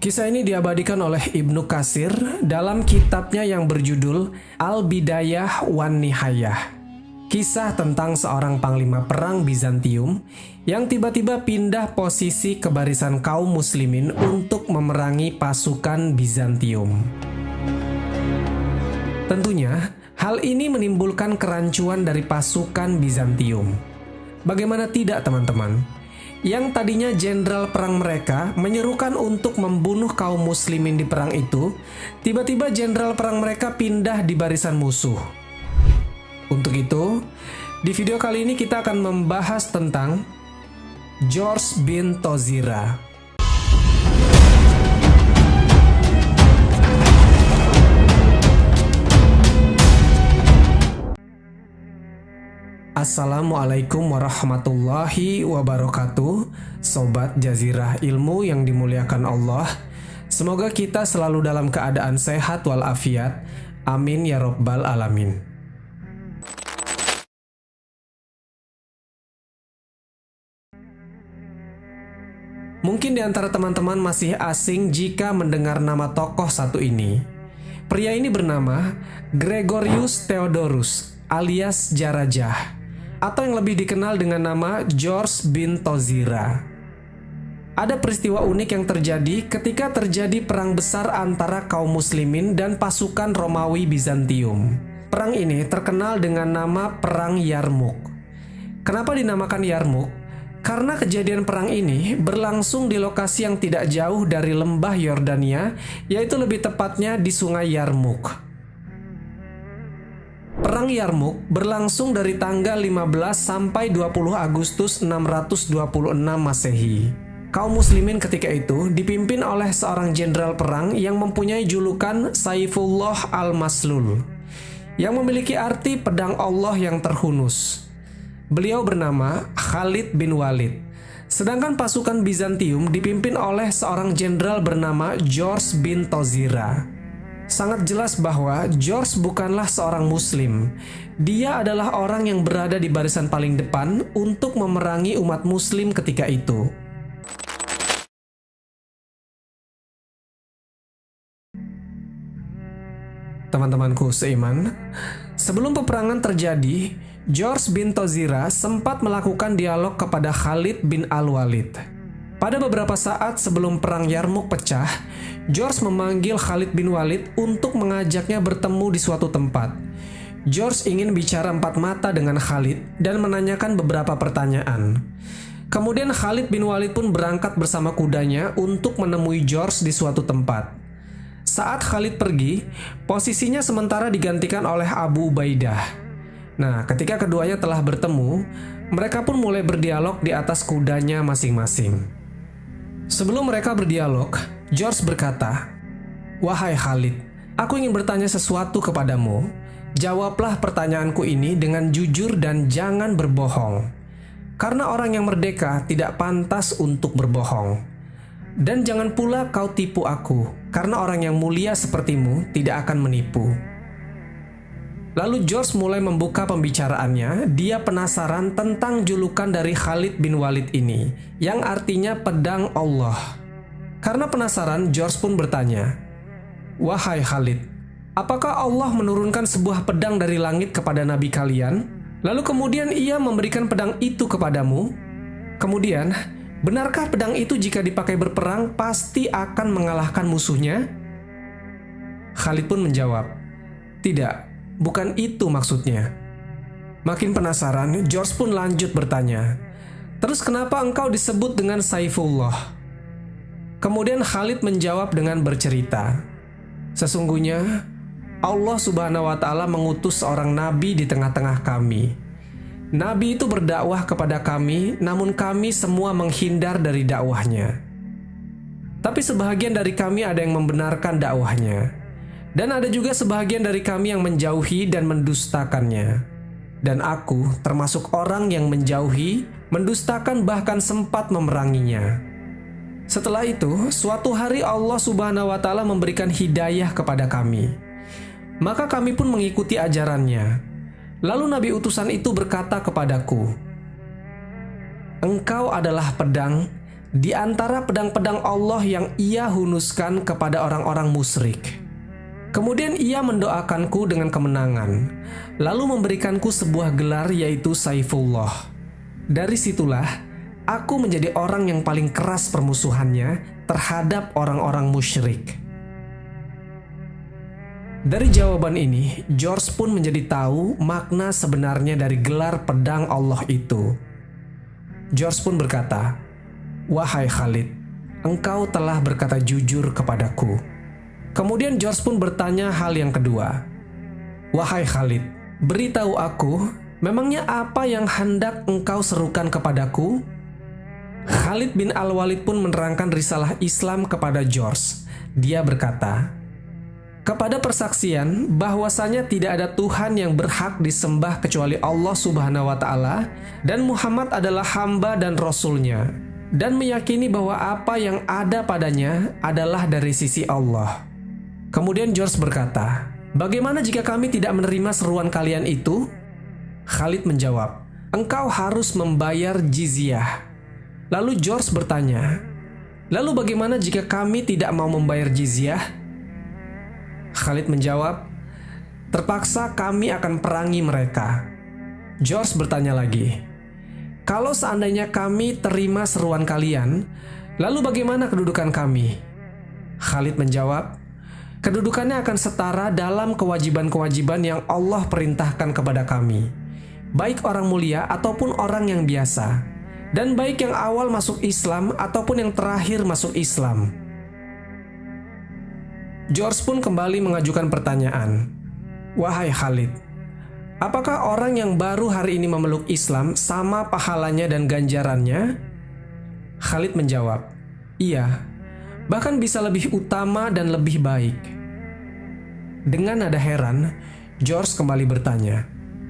Kisah ini diabadikan oleh Ibnu Katsir dalam kitabnya yang berjudul Al-Bidayah wan Nihayah. Kisah tentang seorang panglima perang Bizantium yang tiba-tiba pindah posisi ke barisan kaum muslimin untuk memerangi pasukan Bizantium. Tentunya, hal ini menimbulkan kerancuan dari pasukan Bizantium. Bagaimana tidak, teman-teman? Yang tadinya jenderal perang mereka menyerukan untuk membunuh kaum muslimin di perang itu, tiba-tiba jenderal perang mereka pindah di barisan musuh. Untuk itu, di video kali ini kita akan membahas tentang George bin Tozira. Assalamualaikum warahmatullahi wabarakatuh, Sobat Jazirah Ilmu yang dimuliakan Allah. Semoga kita selalu dalam keadaan sehat walafiat. Amin ya Rabbal Alamin. Mungkin di antara teman-teman masih asing jika mendengar nama tokoh satu ini. Pria ini bernama Gregorius Theodorus alias Jarajah, atau yang lebih dikenal dengan nama George bin Tozira. Ada peristiwa unik yang terjadi ketika terjadi perang besar antara kaum muslimin dan pasukan Romawi Bizantium. Perang ini terkenal dengan nama Perang Yarmuk. Kenapa dinamakan Yarmuk? Karena kejadian perang ini berlangsung di lokasi yang tidak jauh dari lembah Yordania, yaitu lebih tepatnya di Sungai Yarmuk. Perang Yarmuk berlangsung dari tanggal 15 sampai 20 Agustus 626 Masehi. Kaum muslimin ketika itu dipimpin oleh seorang jenderal perang yang mempunyai julukan Saifullah al-Maslul, yang memiliki arti pedang Allah yang terhunus. Beliau bernama Khalid bin Walid. Sedangkan pasukan Bizantium dipimpin oleh seorang jenderal bernama George bin Tozira. Sangat jelas bahwa George bukanlah seorang muslim. Dia adalah orang yang berada di barisan paling depan untuk memerangi umat muslim ketika itu. Teman-temanku seiman, sebelum peperangan terjadi, George bin Tozira sempat melakukan dialog kepada Khalid bin al-Walid. Pada beberapa saat sebelum perang Yarmuk pecah, George memanggil Khalid bin Walid untuk mengajaknya bertemu di suatu tempat. George ingin bicara empat mata dengan Khalid dan menanyakan beberapa pertanyaan. Kemudian Khalid bin Walid pun berangkat bersama kudanya untuk menemui George di suatu tempat. Saat Khalid pergi, posisinya sementara digantikan oleh Abu Ubaidah. Nah, ketika keduanya telah bertemu, mereka pun mulai berdialog di atas kudanya masing-masing. Sebelum mereka berdialog, George berkata, "Wahai Khalid, aku ingin bertanya sesuatu kepadamu. Jawablah pertanyaanku ini dengan jujur dan jangan berbohong. Karena orang yang merdeka tidak pantas untuk berbohong. Dan jangan pula kau tipu aku, karena orang yang mulia sepertimu tidak akan menipu." Lalu George mulai membuka pembicaraannya. Dia penasaran tentang julukan dari Khalid bin Walid ini, yang artinya pedang Allah. Karena penasaran, George pun bertanya, "Wahai Khalid, apakah Allah menurunkan sebuah pedang dari langit kepada nabi kalian? Lalu kemudian ia memberikan pedang itu kepadamu? Kemudian, benarkah pedang itu jika dipakai berperang pasti akan mengalahkan musuhnya?" Khalid pun menjawab, "Tidak. Bukan itu maksudnya." Makin penasaran, George pun lanjut bertanya, "Terus kenapa engkau disebut dengan Saifullah?" Kemudian Khalid menjawab dengan bercerita, "Sesungguhnya Allah Subhanahu wa Ta'ala mengutus seorang nabi di tengah-tengah kami. Nabi itu berdakwah kepada kami, namun kami semua menghindar dari dakwahnya. Tapi sebahagian dari kami ada yang membenarkan dakwahnya. Dan ada juga sebahagian dari kami yang menjauhi dan mendustakannya. Dan aku termasuk orang yang menjauhi, mendustakan bahkan sempat memeranginya. Setelah itu, suatu hari Allah Subhanahu wa Ta'ala memberikan hidayah kepada kami. Maka kami pun mengikuti ajarannya. Lalu Nabi utusan itu berkata kepadaku, 'Engkau adalah pedang di antara pedang-pedang Allah yang ia hunuskan kepada orang-orang musyrik. Kemudian ia mendoakanku dengan kemenangan, lalu memberikanku sebuah gelar yaitu Saifullah. Dari situlah aku menjadi orang yang paling keras permusuhannya terhadap orang-orang musyrik. Dari jawaban ini, George pun menjadi tahu makna sebenarnya dari gelar pedang Allah itu. George pun berkata, "Wahai Khalid, engkau telah berkata jujur kepadaku." Kemudian George pun bertanya hal yang kedua, "Wahai Khalid, beritahu aku, memangnya apa yang hendak engkau serukan kepadaku?" Khalid bin Al-Walid pun menerangkan risalah Islam kepada George. Dia berkata, "Kepada persaksian bahwasanya tidak ada Tuhan yang berhak disembah kecuali Allah Subhanahu wa Ta'ala, dan Muhammad adalah hamba dan rasulnya, dan meyakini bahwa apa yang ada padanya adalah dari sisi Allah." Kemudian George berkata, "Bagaimana jika kami tidak menerima seruan kalian itu?" Khalid menjawab, "Engkau harus membayar jizyah." Lalu George bertanya, "Lalu bagaimana jika kami tidak mau membayar jizyah?" Khalid menjawab, "Terpaksa kami akan perangi mereka." George bertanya lagi, "Kalau seandainya kami terima seruan kalian, lalu bagaimana kedudukan kami?" Khalid menjawab, "Kedudukannya akan setara dalam kewajiban-kewajiban yang Allah perintahkan kepada kami, baik orang mulia ataupun orang yang biasa, dan baik yang awal masuk Islam ataupun yang terakhir masuk Islam." George pun kembali mengajukan pertanyaan, "Wahai Khalid, apakah orang yang baru hari ini memeluk Islam sama pahalanya dan ganjarannya?" Khalid menjawab, "Iya, bahkan bisa lebih utama dan lebih baik." Dengan nada heran, George kembali bertanya,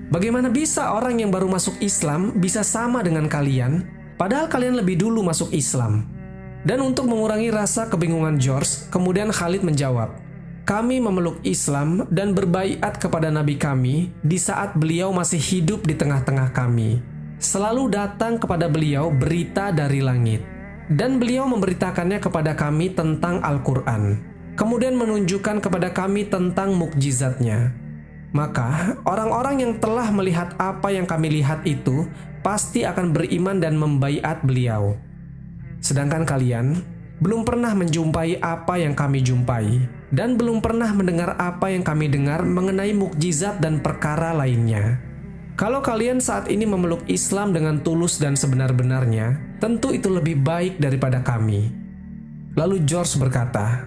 "Bagaimana bisa orang yang baru masuk Islam bisa sama dengan kalian, padahal kalian lebih dulu masuk Islam?" Dan untuk mengurangi rasa kebingungan George, kemudian Khalid menjawab, "Kami memeluk Islam dan berbaiat kepada Nabi kami di saat beliau masih hidup di tengah-tengah kami. Selalu datang kepada beliau berita dari langit, dan beliau memberitakannya kepada kami tentang Al-Quran, kemudian menunjukkan kepada kami tentang mukjizatnya. Maka orang-orang yang telah melihat apa yang kami lihat itu pasti akan beriman dan membaiat beliau. Sedangkan kalian belum pernah menjumpai apa yang kami jumpai, dan belum pernah mendengar apa yang kami dengar mengenai mukjizat dan perkara lainnya. Kalau kalian saat ini memeluk Islam dengan tulus dan sebenar-benarnya, tentu itu lebih baik daripada kami." Lalu George berkata,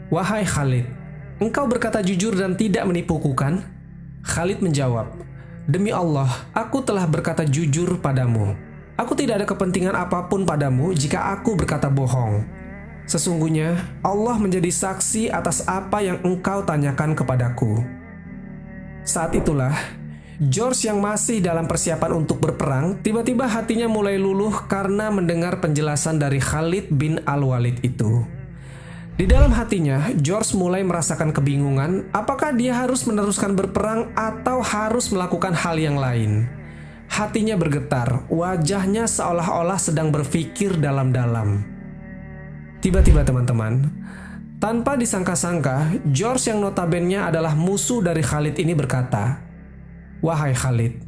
"Wahai Khalid, engkau berkata jujur dan tidak menipuku kan?" Khalid menjawab, "Demi Allah, aku telah berkata jujur padamu. Aku tidak ada kepentingan apapun padamu jika aku berkata bohong. Sesungguhnya Allah menjadi saksi atas apa yang engkau tanyakan kepadaku." Saat itulah George yang masih dalam persiapan untuk berperang tiba-tiba hatinya mulai luluh karena mendengar penjelasan dari Khalid bin Al-Walid itu. Di dalam hatinya, George mulai merasakan kebingungan apakah dia harus meneruskan berperang atau harus melakukan hal yang lain. Hatinya bergetar, wajahnya seolah-olah sedang berpikir dalam-dalam. Tiba-tiba teman-teman, tanpa disangka-sangka, George yang notabene adalah musuh dari Khalid ini berkata, "Wahai Khalid,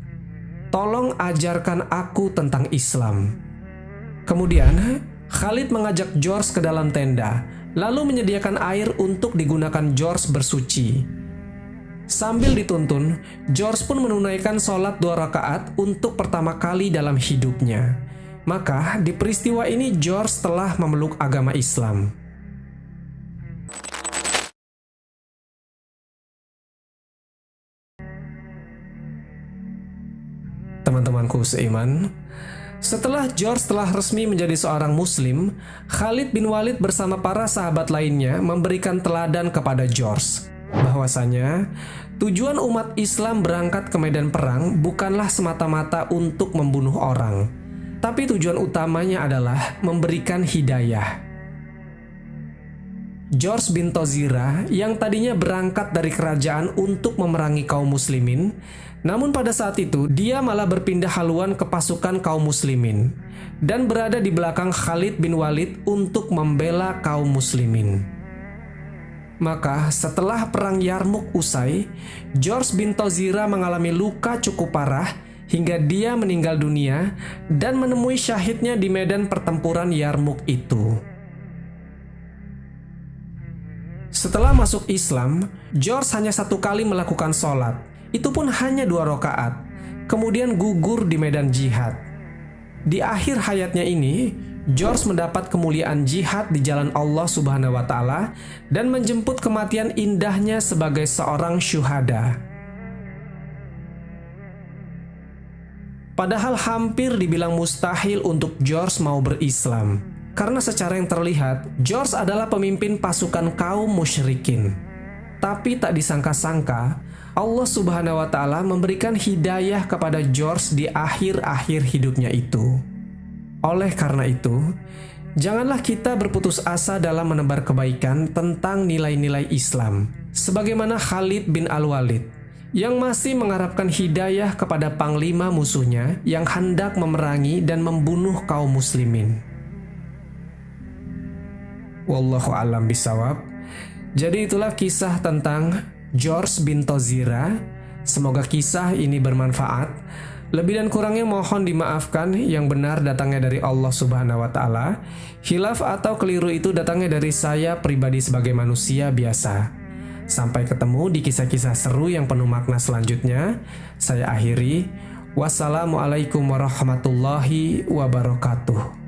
tolong ajarkan aku tentang Islam." Kemudian, Khalid mengajak George ke dalam tenda, lalu menyediakan air untuk digunakan George bersuci. Sambil dituntun, George pun menunaikan sholat 2 rakaat untuk pertama kali dalam hidupnya. Maka di peristiwa ini George telah memeluk agama Islam. Teman-temanku seiman, setelah George telah resmi menjadi seorang Muslim, Khalid bin Walid bersama para sahabat lainnya memberikan teladan kepada George bahwasanya tujuan umat Islam berangkat ke medan perang bukanlah semata-mata untuk membunuh orang, tapi tujuan utamanya adalah memberikan hidayah. George bin Tozira yang tadinya berangkat dari kerajaan untuk memerangi kaum muslimin, Namun pada saat itu, dia malah berpindah haluan ke pasukan kaum muslimin dan berada di belakang Khalid bin Walid untuk membela kaum muslimin. Maka setelah perang Yarmuk usai, George bin Tozira mengalami luka cukup parah hingga dia meninggal dunia dan menemui syahidnya di medan pertempuran Yarmuk itu. Setelah masuk Islam, George hanya 1 kali melakukan sholat, itu pun hanya 2 rakaat, kemudian gugur di medan jihad. Di akhir hayatnya ini, George mendapat kemuliaan jihad di jalan Allah Subhanahu wa Ta'ala dan menjemput kematian indahnya sebagai seorang syuhada. Padahal hampir dibilang mustahil untuk George mau berislam, karena secara yang terlihat, George adalah pemimpin pasukan kaum musyrikin. Tapi tak disangka-sangka, Allah Subhanahu wa Ta'ala memberikan hidayah kepada George di akhir-akhir hidupnya itu. Oleh karena itu, janganlah kita berputus asa dalam menebar kebaikan tentang nilai-nilai Islam, sebagaimana Khalid bin Al-Walid, yang masih mengharapkan hidayah kepada panglima musuhnya yang hendak memerangi dan membunuh kaum muslimin. Wallahu a'lam bishawab. Jadi itulah kisah tentang George bin Tozira. Semoga kisah ini bermanfaat. Lebih dan kurangnya mohon dimaafkan, yang benar datangnya dari Allah Subhanahu wa Ta'ala. Khilaf atau keliru itu datangnya dari saya pribadi sebagai manusia biasa. Sampai ketemu di kisah-kisah seru yang penuh makna selanjutnya. Saya akhiri. Wassalamualaikum warahmatullahi wabarakatuh.